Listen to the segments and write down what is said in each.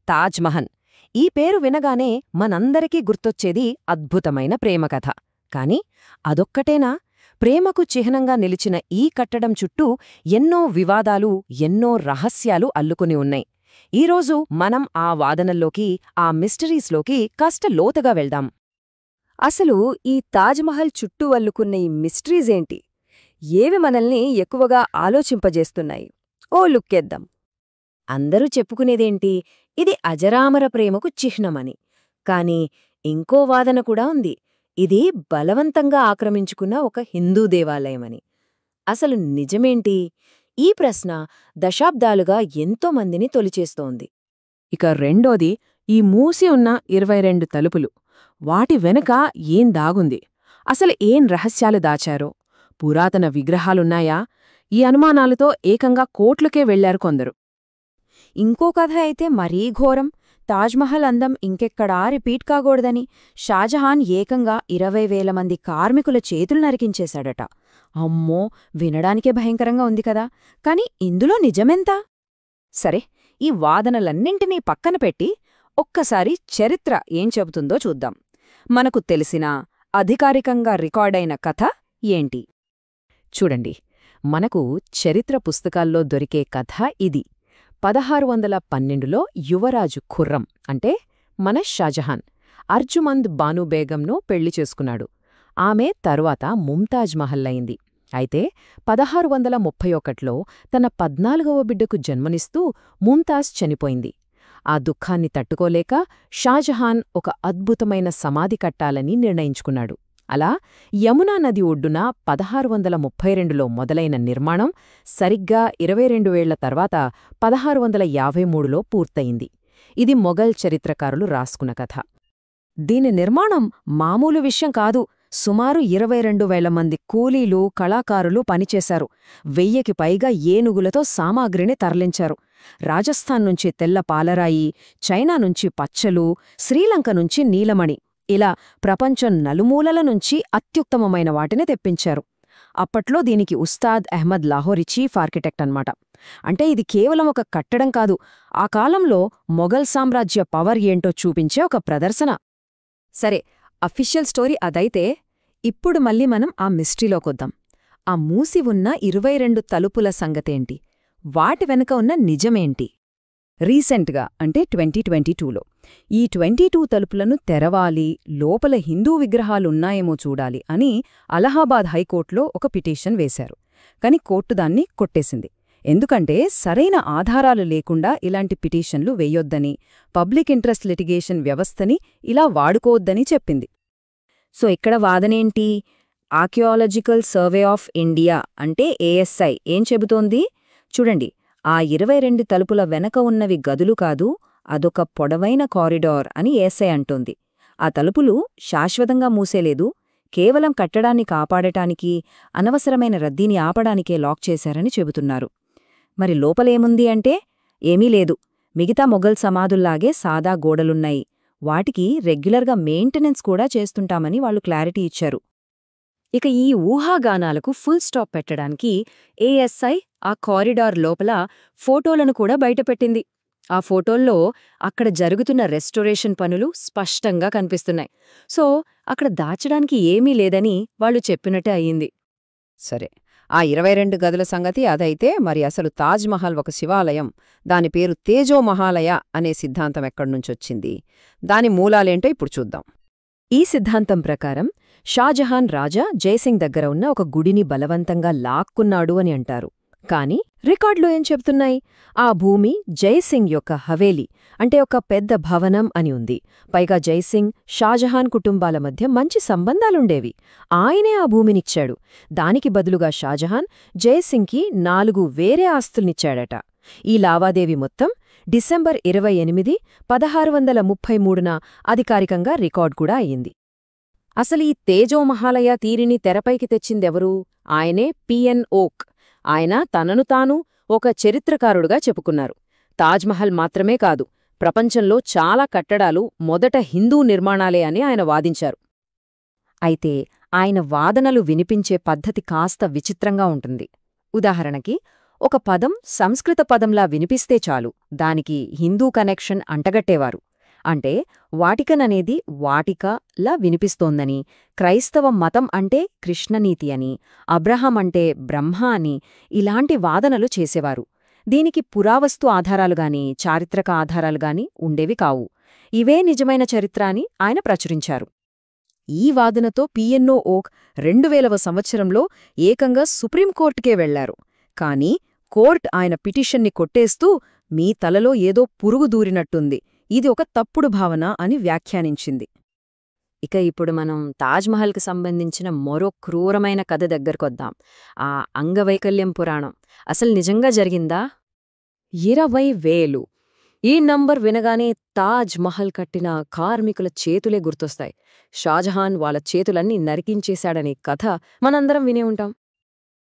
తాజ్మహల్. ఈ పేరు వినగానే మనందరికీ గుర్తొచ్చేది అద్భుతమైన ప్రేమకథ. కాని అదొక్కటేనా? ప్రేమకు చిహ్నంగా నిలిచిన ఈ కట్టడం చుట్టూ ఎన్నో వివాదాలు, ఎన్నో రహస్యాలు అల్లుకుని ఉన్నాయి. ఈరోజు మనం ఆ వాదనల్లోకి, ఆ మిస్టరీస్లోకి కాస్త లోతుగా వెళ్దాం. అసలు ఈ తాజ్మహల్ చుట్టూ అల్లుకున్న ఈ మిస్టరీసేంటి? ఏవి మనల్ని ఎక్కువగా ఆలోచింపజేస్తున్నాయి? ఓ లుక్కేద్దాం. అందరూ చెప్పుకునేదేంటి, ఇది అజరామర ప్రేమకు చిహ్నమని. కాని ఇంకో వాదన కూడా ఉంది, ఇది బలవంతంగా ఆక్రమించుకున్న ఒక హిందూ దేవాలయమని. అసలు నిజమేంటి? ఈ ప్రశ్న దశాబ్దాలుగా ఎంతోమందిని తొలిచేస్తోంది. ఇక రెండోది, ఈ మూసి ఉన్న 22 తలుపులు. వాటి వెనుక ఏం దాగుంది? అసలు ఏం రహస్యాలు దాచారో? పురాతన విగ్రహాలున్నాయా? ఈ అనుమానాలతో ఏకంగా కోట్లకే వెళ్లారు కొందరు. ఇంకో కథ అయితే మరీ ఘోరం. తాజ్మహల్ అందం ఇంకెక్కడా రిపీట్ కాకూడదని షాజహాన్ ఏకంగా 20,000 మంది కార్మికుల చేతులు నరికించేశాడట. అమ్మో, వినడానికే భయంకరంగా ఉంది కదా. కాని ఇందులో నిజమెంత? సరే, ఈ వాదనలన్నింటినీ పక్కన పెట్టి ఒక్కసారి చరిత్ర ఏం చెబుతుందో చూద్దాం. మనకు తెలిసిన, అధికారికంగా రికార్డైన కథ ఏంటి? చూడండి, మనకు చరిత్ర పుస్తకాల్లో దొరికే కథ ఇది. 1612లో యువరాజు ఖుర్రం, అంటే మన షాజహాన్, అర్జుమంద్ బాను బేగంను పెళ్లి చేసుకున్నాడు. ఆమె తరువాత ముంతాజ్ మహల్ అయింది. అయితే 1631లో తన 14వ బిడ్డకు జన్మనిస్తూ ముంతాజ్ చనిపోయింది. ఆ దుఃఖాన్ని తట్టుకోలేక షాజహాన్ ఒక అద్భుతమైన సమాధి కట్టాలని నిర్ణయించుకున్నాడు. అలా యమునా నది ఒడ్డున 1632లో మొదలైన నిర్మాణం సరిగ్గా 22 ఏళ్ల తర్వాత 1653లో పూర్తయింది. ఇది మొఘల్ చరిత్రకారులు రాసుకున్న కథ. దీని నిర్మాణం మామూలు విషయం కాదు. సుమారు 22,000 మంది కూలీలు, కళాకారులు పనిచేశారు. 1000కి పైగా ఏనుగులతో సామాగ్రిని తరలించారు. రాజస్థాన్ నుంచి తెల్ల పాలరాయి, చైనా నుంచి పచ్చలు, శ్రీలంక నుంచి నీలమణి, ఇలా ప్రపంచం నలుమూలల నుంచి అత్యుత్తమమైన వాటిని తెప్పించారు. అప్పట్లో దీనికి ఉస్తాద్ అహ్మద్ లాహోరీ చీఫ్ ఆర్కిటెక్ట్ అన్నమాట. అంటే ఇది కేవలం ఒక కట్టడం కాదు, ఆ కాలంలో మొఘల్ సామ్రాజ్య పవర్ ఏంటో చూపించే ఒక ప్రదర్శన. సరే, అఫీషియల్ స్టోరీ అదైతే, ఇప్పుడు మళ్ళీ మనం ఆ మిస్టరీలోకొద్దాం. ఆ మూసి ఉన్న 22 తలుపుల సంగతేంటి? వాటి వెనుక ఉన్న నిజమేంటి? రీసెంట్గా, అంటే 2022లో ఈ 22 తలుపులను తెరవాలి, లోపల హిందూ విగ్రహాలున్నాయేమో చూడాలి అని అలహాబాద్ హైకోర్టులో ఒక పిటిషన్ వేశారు. కాని కోర్టు దాన్ని కొట్టేసింది. ఎందుకంటే సరైన ఆధారాలు లేకుండా ఇలాంటి పిటిషన్లు వేయొద్దని, పబ్లిక్ ఇంట్రెస్ట్ లిటిగేషన్ వ్యవస్థని ఇలా వాడుకోవద్దని చెప్పింది. సో ఇక్కడ వాదనేంటి? ఆర్కియాలజికల్ సర్వే ఆఫ్ ఇండియా, అంటే ఏఎస్ఐ ఏం చెబుతోంది? చూడండి, ఆ 22 తలుపుల వెనక ఉన్నవి గదులు కాదు, అదొక పొడవైన కారిడార్ అని ఏఎస్ఐ అంటోంది. ఆ తలుపులు శాశ్వతంగా మూసేలేదు, కేవలం కట్టడాన్ని కాపాడటానికి, అనవసరమైన రద్దీని ఆపడానికే లాక్ చేశారని చెబుతున్నారు. మరి లోపలేముంది అంటే ఏమీ లేదు. మిగతా మొఘల్ సమాధుల్లాగే సాదా గోడలున్నాయి. వాటికి రెగ్యులర్గా మెయింటెనెన్స్ కూడా చేస్తుంటామని వాళ్ళు క్లారిటీ ఇచ్చారు. ఇక ఈ ఊహాగానాలకు ఫుల్ స్టాప్ పెట్టడానికి ఏఎస్ఐ ఆ కారిడార్ లోపల ఫోటోలను కూడా బయటపెట్టింది. ఆ ఫోటోల్లో అక్కడ జరుగుతున్న రెస్టోరేషన్ పనులు స్పష్టంగా కనిపిస్తున్నాయి. సో అక్కడ దాచడానికి ఏమీ లేదని వాళ్ళు చెప్పినట్టే అయ్యింది. సరే, ఆ 22 గదుల సంగతి అదైతే, మరి అసలు తాజ్మహల్ ఒక శివాలయం, దాని పేరు తేజో మహాలయ అనే సిద్ధాంతం ఎక్కడ్నుంచొచ్చింది? దాని మూలాలేంటో ఇప్పుడు చూద్దాం. ఈ సిద్ధాంతం ప్రకారం షాజహాన్ రాజా జైసింగ్ దగ్గర ఉన్న ఒక గుడిని బలవంతంగా లాక్కున్నాడు అని అంటారు. కాని రికార్డులో ఏం చెప్తున్నాయి? ఆ భూమి జైసింగ్ యొక్క హవేలీ, అంటే ఒక పెద్ద భవనం అని ఉంది. పైగా జైసింగ్, షాజహాన్ కుటుంబాల మధ్య మంచి సంబంధాలుండేవి. ఆయనే ఆ భూమినిచ్చాడు. దానికి బదులుగా షాజహాన్ జైసింగ్కి 4 వేరే ఆస్తుల్నిచ్చాడట. ఈ లావాదేవీ మొత్తం డిసెంబర్ 28, 1633న అధికారికంగా రికార్డ్ కూడా అయ్యింది. అసలు ఈ తేజో మహాలయ తీరిని తెరపైకి తెచ్చిందెవరు? ఆయనే పిఎన్ ఓక్. ఆయన తనను తాను ఒక చరిత్రకారుడుగా చెప్పుకున్నారు. తాజ్మహల్ మాత్రమే కాదు, ప్రపంచంలో చాలా కట్టడాలు మొదట హిందూ నిర్మాణాలే అని ఆయన వాదించారు. అయితే ఆయన వాదనలు వినిపించే పద్ధతి కాస్త విచిత్రంగా ఉంటుంది. ఉదాహరణకి, ఒక పదం సంస్కృత పదంలా వినిపిస్తే చాలు దానికి హిందూ కనెక్షన్ అంటగట్టేవారు. అంటే వాటికన్ అనేది వాటికలా వినిపిస్తోందని, క్రైస్తవ మతం అంటే కృష్ణనీతి అని, అబ్రహాం అంటే బ్రహ్మ అని ఇలాంటి వాదనలు చేసేవారు. దీనికి పురావస్తు ఆధారాలుగాని చారిత్రక ఆధారాలుగాని ఉండేవి కావు. ఇవే నిజమైన చరిత్ర అని ఆయన ప్రచురించారు. ఈ వాదనతో పిఎన్ఓ ఓక్ 2000వ సంవత్సరంలో ఏకంగా సుప్రీంకోర్టుకే వెళ్లారు. కానీ కోర్ట్ ఆయన పిటిషన్ని కొట్టేస్తూ మీ తలలో ఏదో పురుగు దూరినట్టుంది, ఇది ఒక తప్పుడు భావన అని వ్యాఖ్యానించింది. ఇక ఇప్పుడు మనం తాజ్మహల్కి సంబంధించిన మరో క్రూరమైన కథ దగ్గరకొద్దాం. ఆ అంగవైకల్యం పురాణం అసలు నిజంగా జరిగిందా? 20,000 ఈ నంబర్ వినగానే తాజ్ మహల్ కట్టిన కార్మికుల చేతులే గుర్తొస్తాయి. షాజహాన్ వాళ్ళ చేతులన్నీ నరికించేశాడనే కథ మనందరం వినే ఉంటాం.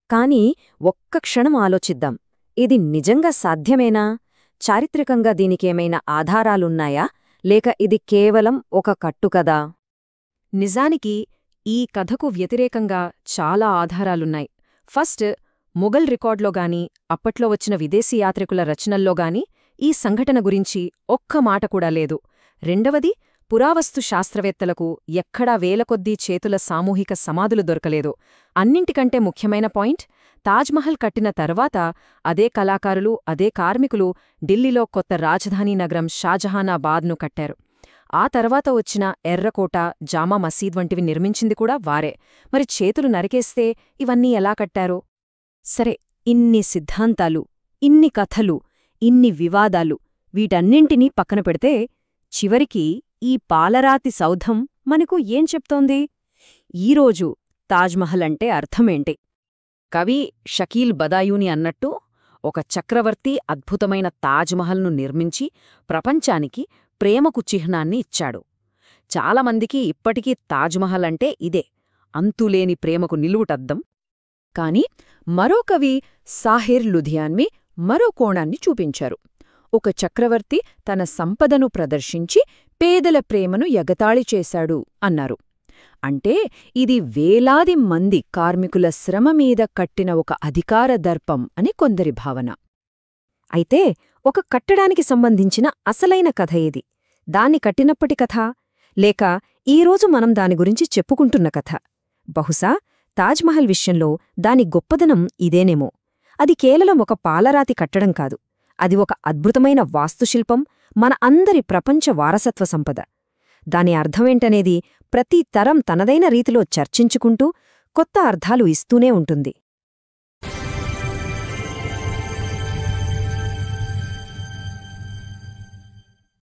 కానీ ఒక్క క్షణం ఆలోచిద్దాం. ఇది నిజంగా సాధ్యమేనా? చారిత్రకంగా దీనికేమైనా ఆధారాలున్నాయా, లేక ఇది కేవలం ఒక కట్టుకదా? నిజానికి ఈ కథకు వ్యతిరేకంగా చాలా ఆధారాలున్నాయి. ఫస్ట్, మొఘల్ రికార్డులోగాని అప్పట్లో వచ్చిన విదేశీ యాత్రికుల రచనల్లోగాని ఈ సంఘటన గురించి ఒక్క మాట కూడా లేదు. రెండవది, పురావస్తు శాస్త్రవేత్తలకు ఎక్కడా వేలకొద్దీ చేతుల సామూహిక సమాధులు దొరకలేదు. అన్నింటికంటే ముఖ్యమైన పాయింట్, తాజ్మహల్ కట్టిన తర్వాత అదే కళాకారులు, అదే కార్మికులు ఢిల్లీలో కొత్త రాజధానీ నగరం షాజహానాబాద్ను కట్టారు. ఆ తర్వాత వచ్చిన ఎర్రకోట, జామా మసీద్ వంటివి నిర్మించింది కూడా వారే. మరి చేతులు నరికేస్తే ఇవన్నీ ఎలా కట్టారో? సరే, ఇన్ని సిద్ధాంతాలు, ఇన్ని కథలు, ఇన్ని వివాదాలు, వీటన్నింటినీ పక్కన పెడితే చివరికి ఈ పాలరాతి సౌధం మనకు ఏం చెప్తోంది? ఈరోజు తాజ్మహల్ అంటే అర్థమేంటి? కవి షకీల్ బదాయూని అన్నట్టు, ఒక చక్రవర్తి అద్భుతమైన తాజ్మహల్ను నిర్మించి ప్రపంచానికి ప్రేమకు చిహ్నాన్ని ఇచ్చాడు. చాలామందికి ఇప్పటికీ తాజ్మహల్ అంటే ఇదే, అంతులేని ప్రేమకు నిలువుటద్దం. కాని మరో కవి సాహిర్ లుధియాన్వి మరో కోణాన్ని చూపించారు. ఒక చక్రవర్తి తన సంపదను ప్రదర్శించి పేదల ప్రేమను ఎగతాళి చేశాడు అన్నారు. అంటే ఇది వేలాది మంది కార్మికుల శ్రమ మీద కట్టిన ఒక అధికార దర్పం అని కొందరి భావన. అయితే ఒక కట్టడానికి సంబంధించిన అసలైన కథ ఏది? దాన్ని కట్టినప్పటి కథ, లేక ఈరోజు మనం దాని గురించి చెప్పుకుంటున్న కథ? బహుశా తాజ్మహల్ విషయంలో దాని గొప్పదనం ఇదేనేమో. అది కేవలం ఒక పాలరాతి కట్టడం కాదు, అది ఒక అద్భుతమైన వాస్తుశిల్పం, మన అందరి ప్రపంచ వారసత్వ సంపద. దాని అర్థమేంటనేది ప్రతి తరం తనదైన రీతిలో చర్చించుకుంటూ కొత్త అర్థాలు ఇస్తూనే ఉంటుంది.